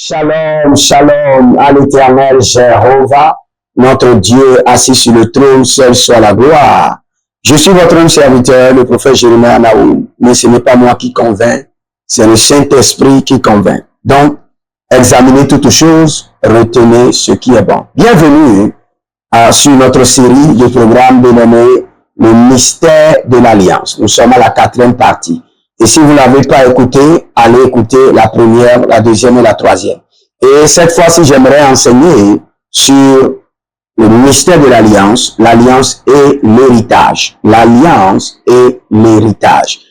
Shalom, shalom à l'éternel Jéhovah, notre Dieu assis sur le trône, seul soit la gloire. Je suis votre homme serviteur, le prophète Jérémie Anaou, mais ce n'est pas moi qui convainc, c'est le Saint-Esprit qui convainc. Donc, examinez toutes choses, retenez ce qui est bon. Bienvenue sur notre série de programmes dénommé Le mystère de l'Alliance. Nous sommes à la 4e partie. Et si vous ne l'avez pas écouté, allez écouter la première, la deuxième et la troisième. Et cette fois-ci, j'aimerais enseigner sur le mystère de l'Alliance, l'Alliance et l'héritage. L'Alliance et l'héritage.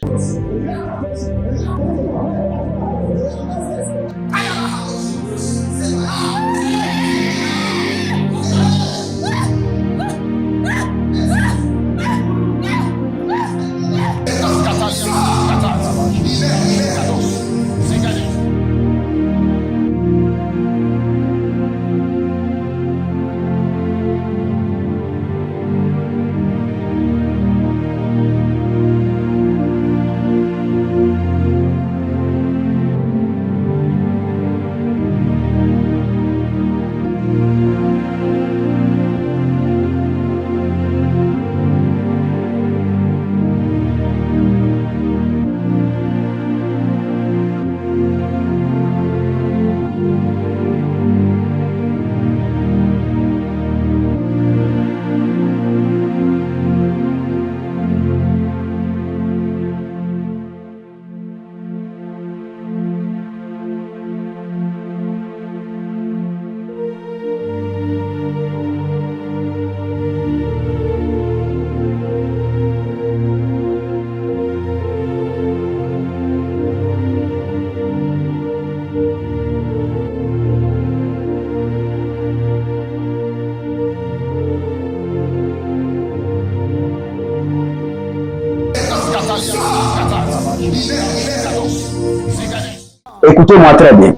Écoutez-moi très bien.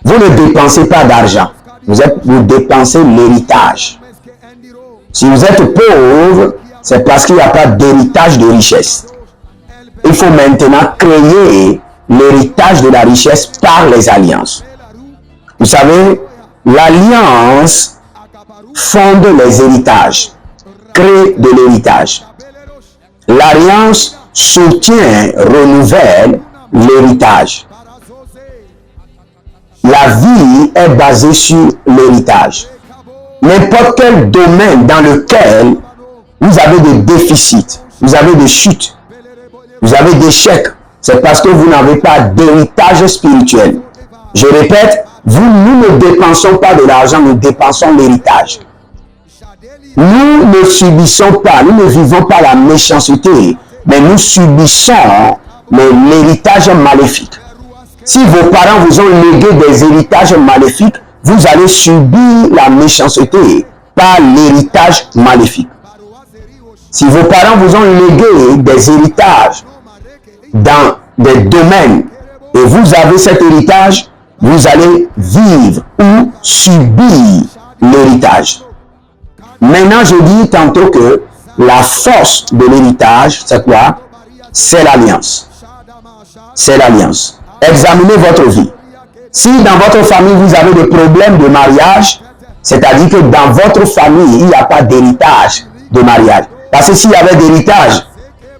Vous ne dépensez pas d'argent. Vous dépensez l'héritage. Si vous êtes pauvre, c'est parce qu'il n'y a pas d'héritage de richesse. Il faut maintenant créer l'héritage de la richesse par les alliances. Vous savez, l'alliance fonde les héritages, crée de l'héritage. L'alliance soutient, renouvelle l'héritage. La vie est basée sur l'héritage. N'importe quel domaine dans lequel vous avez des déficits, vous avez des chutes, vous avez des échecs, c'est parce que vous n'avez pas d'héritage spirituel. Je répète, nous ne dépensons pas de l'argent, nous dépensons l'héritage. Nous ne subissons pas, nous ne vivons pas la méchanceté, mais nous subissons l'héritage maléfique. Si vos parents vous ont légué des héritages maléfiques, vous allez subir la méchanceté par l'héritage maléfique. Si vos parents vous ont légué des héritages dans des domaines et vous avez cet héritage, vous allez vivre ou subir l'héritage. Maintenant, je dis tantôt que la force de l'héritage, c'est quoi? C'est l'alliance. C'est l'alliance. Examinez votre vie. Si dans votre famille, vous avez des problèmes de mariage, c'est-à-dire que dans votre famille, il n'y a pas d'héritage de mariage. Parce que s'il y avait d'héritage,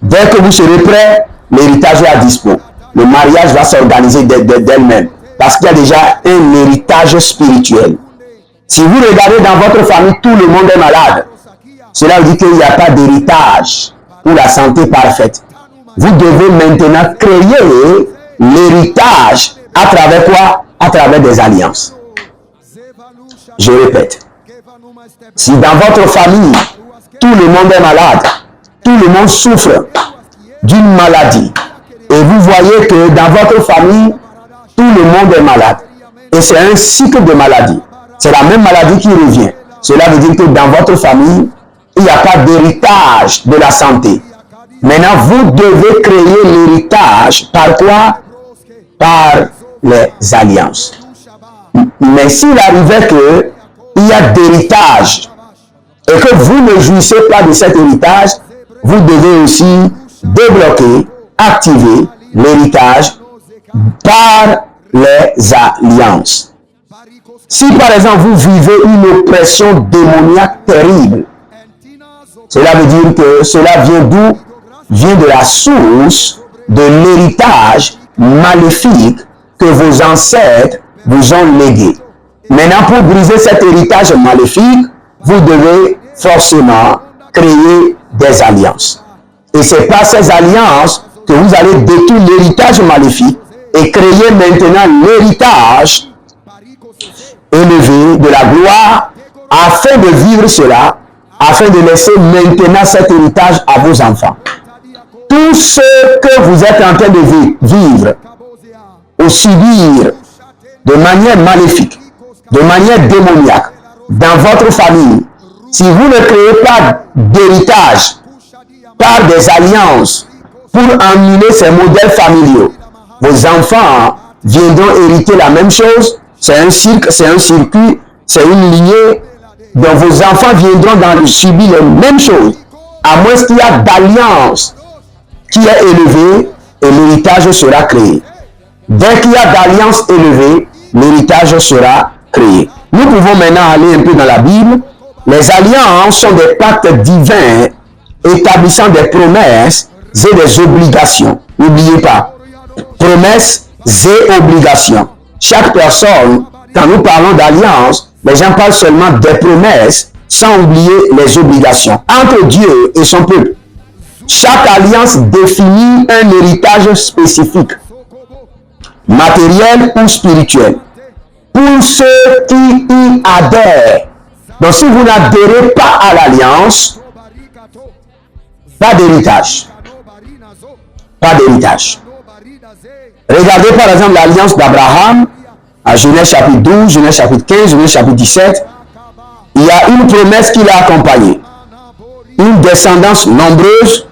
dès que vous serez prêt, l'héritage est à dispo. Le mariage va s'organiser d'elle-même. Parce qu'il y a déjà un héritage spirituel. Si vous regardez dans votre famille, tout le monde est malade. Cela veut dire qu'il n'y a pas d'héritage pour la santé parfaite. Vous devez maintenant créer l'héritage à travers quoi? À travers des alliances. Je répète. Si dans votre famille, tout le monde est malade, tout le monde souffre d'une maladie, et vous voyez que dans votre famille, tout le monde est malade, et c'est un cycle de maladie, c'est la même maladie qui revient. Cela veut dire que dans votre famille, il n'y a pas d'héritage de la santé. Maintenant, vous devez créer l'héritage par quoi? Par les alliances. Mais s'il arrivait qu'il y a d'héritage et que vous ne jouissez pas de cet héritage, vous devez aussi débloquer, activer l'héritage par les alliances. Si par exemple vous vivez une oppression démoniaque terrible, cela veut dire que cela vient d'où? Vient de la source de l'héritage maléfique que vos ancêtres vous ont légué. Maintenant, pour briser cet héritage maléfique, vous devez forcément créer des alliances. Et c'est par ces alliances que vous allez détruire l'héritage maléfique et créer maintenant l'héritage élevé de la gloire afin de vivre cela, afin de laisser maintenant cet héritage à vos enfants. Tout ce que vous êtes en train de vivre ou subir de manière maléfique, de manière démoniaque, dans votre famille, si vous ne créez pas d'héritage par des alliances pour annuler ces modèles familiaux, vos enfants viendront hériter la même chose. C'est un circuit, c'est une lignée dont vos enfants viendront subir les mêmes choses, à moins qu'il y ait d'alliance qui est élevée et l'héritage sera créé. Dès qu'il y a d'alliance élevée, l'héritage sera créé. Nous pouvons maintenant aller un peu dans la Bible. Les alliances sont des pactes divins établissant des promesses et des obligations. N'oubliez pas, promesses et obligations. Chaque personne, quand nous parlons d'alliance, les gens parlent seulement des promesses sans oublier les obligations entre Dieu et son peuple. Chaque alliance définit un héritage spécifique, matériel ou spirituel, pour ceux qui y adhèrent. Donc si vous n'adhérez pas à l'alliance, pas d'héritage. Pas d'héritage. Regardez par exemple l'alliance d'Abraham à Genèse chapitre 12, Genèse chapitre 15, Genèse chapitre 17. Il y a une promesse qui l'a accompagnée. Une descendance nombreuse,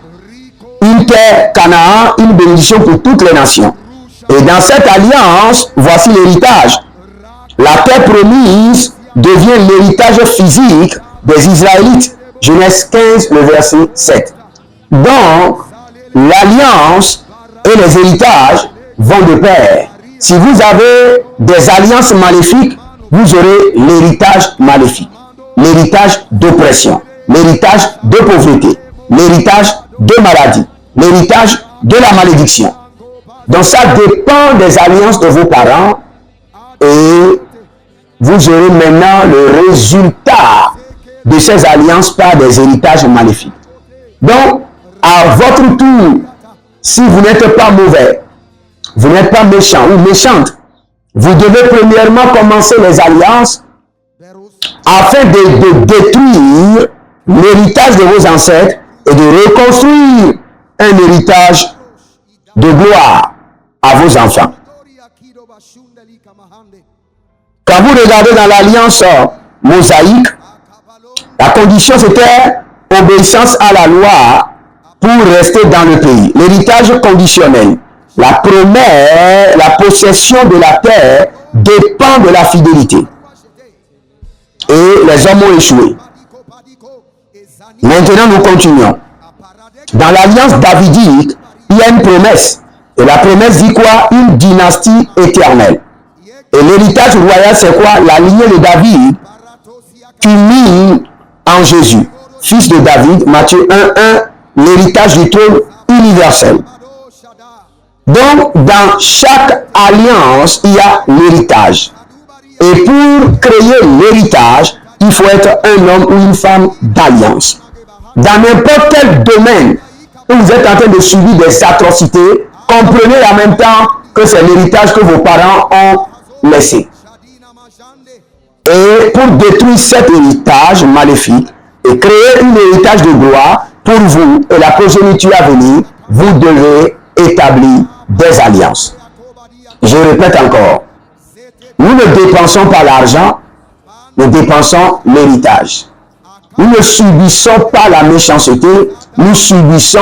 une terre Canaan, une bénédiction pour toutes les nations. Et dans cette alliance, voici l'héritage. La terre promise devient l'héritage physique des Israélites. Genèse 15, le verset 7. Donc, l'alliance et les héritages vont de pair. Si vous avez des alliances maléfiques, vous aurez l'héritage maléfique, l'héritage d'oppression, l'héritage de pauvreté, l'héritage de maladie, l'héritage de la malédiction. Donc ça dépend des alliances de vos parents et vous aurez maintenant le résultat de ces alliances par des héritages maléfiques. Donc, à votre tour, si vous n'êtes pas mauvais, vous n'êtes pas méchant ou méchante, vous devez premièrement commencer les alliances afin de détruire l'héritage de vos ancêtres et de reconstruire un héritage de gloire à vos enfants. Quand vous regardez dans l'alliance mosaïque, la condition c'était obéissance à la loi pour rester dans le pays. L'héritage conditionnel, la promesse, la possession de la terre dépend de la fidélité. Et les hommes ont échoué. Maintenant, nous continuons. Dans l'alliance davidique, il y a une promesse. Et la promesse dit quoi? Une dynastie éternelle. Et l'héritage royal, c'est quoi? La lignée de David culmine en Jésus, fils de David, Matthieu 1:1, l'héritage du trône universel. Donc, dans chaque alliance, il y a l'héritage. Et pour créer l'héritage, il faut être un homme ou une femme d'alliance. Dans n'importe quel domaine où vous êtes en train de subir des atrocités, comprenez en même temps que c'est l'héritage que vos parents ont laissé. Et pour détruire cet héritage maléfique et créer un héritage de gloire pour vous et la progéniture à venir, vous devez établir des alliances. Je répète encore, nous ne dépensons pas l'argent, nous dépensons l'héritage. Nous ne subissons pas la méchanceté, nous subissons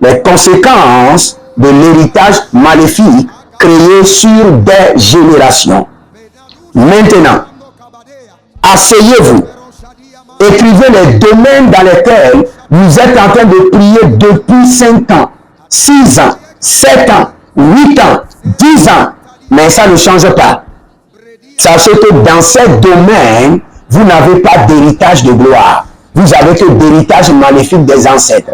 les conséquences de l'héritage maléfique créé sur des générations. Maintenant, asseyez-vous, écrivez les domaines dans lesquels vous êtes en train de prier depuis 5 ans, 6 ans, 7 ans, 8 ans, 10 ans. Mais ça ne change pas. Sachez que dans ces domaines, vous n'avez pas d'héritage de gloire. Vous avez que d'héritage maléfique des ancêtres.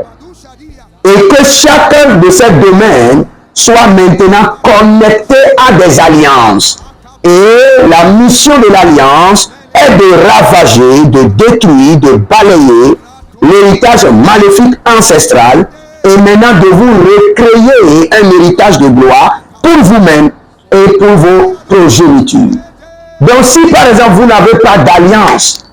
Et que chacun de ces domaines soit maintenant connecté à des alliances. Et la mission de l'alliance est de ravager, de détruire, de balayer l'héritage maléfique ancestral et maintenant de vous recréer un héritage de gloire pour vous-même et pour vos progénitures. Donc si par exemple vous n'avez pas d'alliance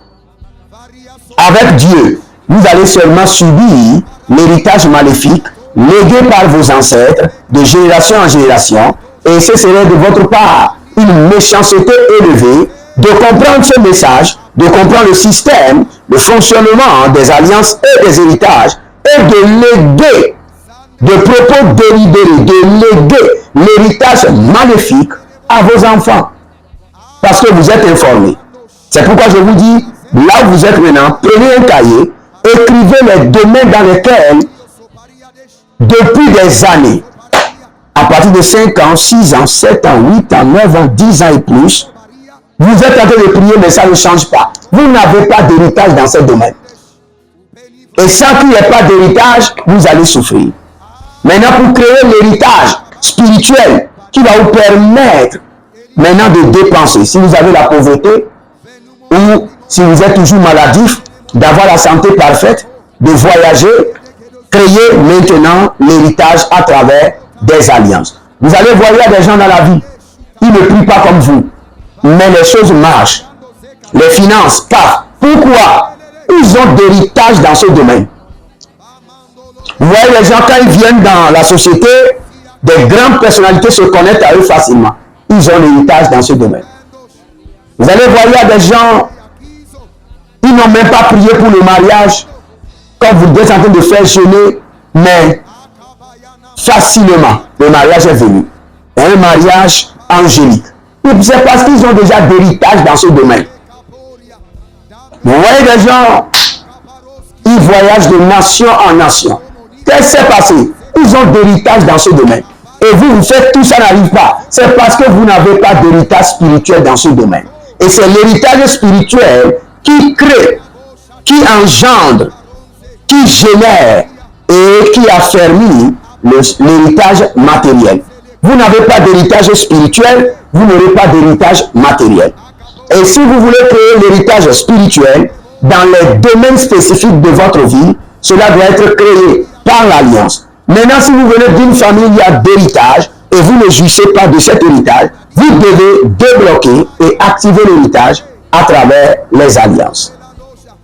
avec Dieu, vous allez seulement subir l'héritage maléfique légué par vos ancêtres de génération en génération, et ce serait de votre part une méchanceté élevée de comprendre ce message, de comprendre le système, le fonctionnement des alliances et des héritages, et de léguer de propos délibérés, de léguer l'héritage maléfique à vos enfants. Parce que vous êtes informés. C'est pourquoi je vous dis, là où vous êtes maintenant, prenez un cahier, écrivez les domaines dans lesquels, depuis des années, à partir de 5 ans, 6 ans, 7 ans, 8 ans, 9 ans, 10 ans et plus, vous êtes en train de prier, mais ça ne change pas. Vous n'avez pas d'héritage dans ce domaine. Et sans qu'il n'y ait pas d'héritage, vous allez souffrir. Maintenant, pour créer l'héritage spirituel qui va vous permettre maintenant de dépenser, si vous avez la pauvreté, ou si vous êtes toujours maladif, d'avoir la santé parfaite, de voyager, créer maintenant l'héritage à travers des alliances. Vous allez voir, il y a des gens dans la vie, ils ne prient pas comme vous, mais les choses marchent. Les finances, pas. Pourquoi? Ils ont d'héritage dans ce domaine. Vous voyez, les gens, quand ils viennent dans la société, des grandes personnalités se connectent à eux facilement. Ils ont l'héritage dans ce domaine. Vous allez voir, il y a des gens, ils n'ont même pas prié pour le mariage. Quand vous êtes en train de faire jeûner, mais facilement, le mariage est venu. Un mariage angélique. C'est parce qu'ils ont déjà d'héritage dans ce domaine. Vous voyez des gens, ils voyagent de nation en nation. Qu'est-ce qui s'est passé? Ils ont d'héritage dans ce domaine. Et vous faites tout ça n'arrive pas. C'est parce que vous n'avez pas d'héritage spirituel dans ce domaine. Et c'est l'héritage spirituel qui crée, qui engendre, qui génère et qui affermit l'héritage matériel. Vous n'avez pas d'héritage spirituel, vous n'aurez pas d'héritage matériel. Et si vous voulez créer l'héritage spirituel dans les domaines spécifiques de votre vie, cela doit être créé par l'alliance. Maintenant, si vous venez d'une famille où il y a d'héritage et vous ne jouissez pas de cet héritage, vous devez débloquer et activer l'héritage à travers les alliances.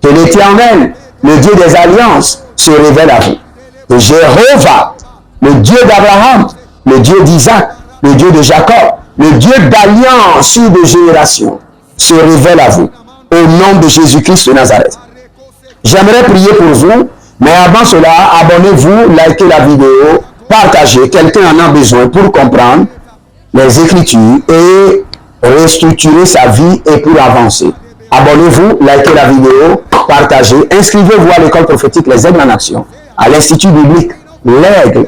Que l'Éternel, le Dieu des alliances, se révèle à vous. Que Jéhovah, le Dieu d'Abraham, le Dieu d'Isaac, le Dieu de Jacob, le Dieu d'alliance et de génération, se révèle à vous. Au nom de Jésus-Christ de Nazareth. J'aimerais prier pour vous, mais avant cela, abonnez-vous, likez la vidéo, partagez. Quelqu'un en a besoin pour comprendre les Écritures et restructurer sa vie et pour avancer. Abonnez-vous, likez la vidéo, partagez. Inscrivez-vous à l'école prophétique Les Aigles en Action, à l'Institut biblique L'Aigle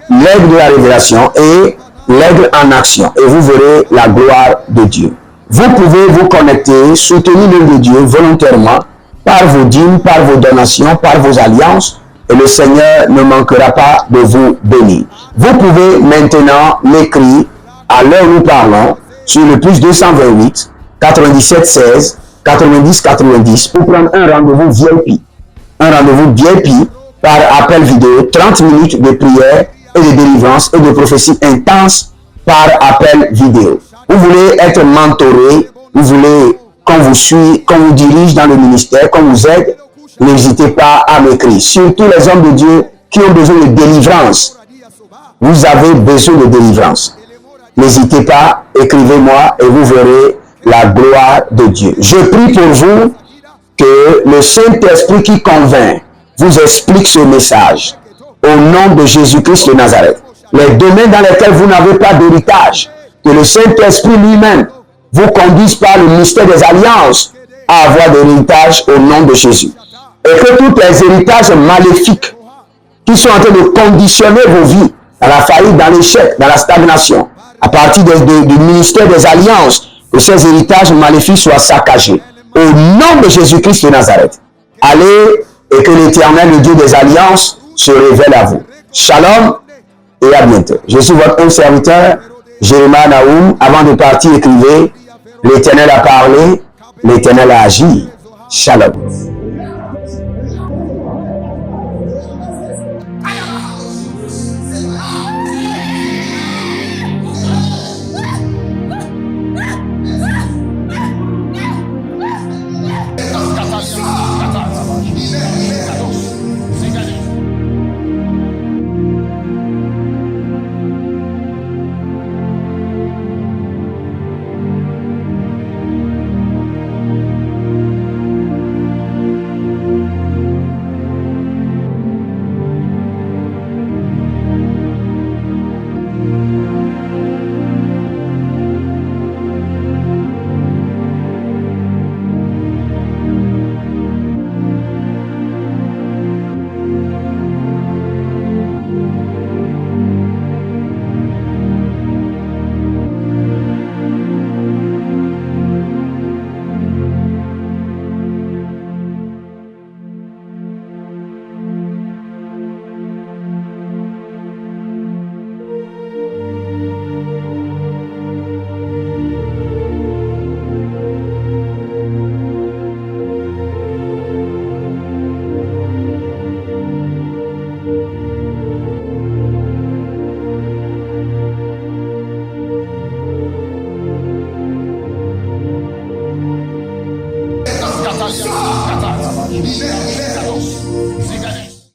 de la Révélation et l'Aigle en Action. Et vous verrez la gloire de Dieu. Vous pouvez vous connecter, soutenir l'œuvre de Dieu volontairement par vos dîmes, par vos donations, par vos alliances, et le Seigneur ne manquera pas de vous bénir. Vous pouvez maintenant m'écrire à l'heure où nous parlons sur le plus 228 97 16 90 90 pour prendre un rendez-vous VIP. Un rendez-vous VIP par appel vidéo, 30 minutes de prière et de délivrance et de prophétie intense par appel vidéo. Vous voulez être mentoré, vous voulez qu'on vous suive, qu'on vous dirige dans le ministère, qu'on vous aide, n'hésitez pas à m'écrire. Surtout les hommes de Dieu qui ont besoin de délivrance. Vous avez besoin de délivrance. N'hésitez pas, écrivez-moi et vous verrez la gloire de Dieu. Je prie pour vous que le Saint-Esprit qui convainc vous explique ce message. Au nom de Jésus-Christ de Nazareth. Les domaines dans lesquels vous n'avez pas d'héritage, que le Saint-Esprit lui-même vous conduise par le mystère des alliances à avoir de l'héritage au nom de Jésus. Et que tous les héritages maléfiques qui sont en train de conditionner vos vies, dans la faillite, dans l'échec, dans la stagnation, à partir du ministère des alliances, que ces héritages maléfiques soient saccagés. Au nom de Jésus-Christ de Nazareth, allez et que l'Éternel, le Dieu des alliances, se révèle à vous. Shalom et à bientôt. Je suis votre homme serviteur, Jérémie Naoum. Avant de partir, écrivez, l'Éternel a parlé, l'Éternel a agi. Shalom.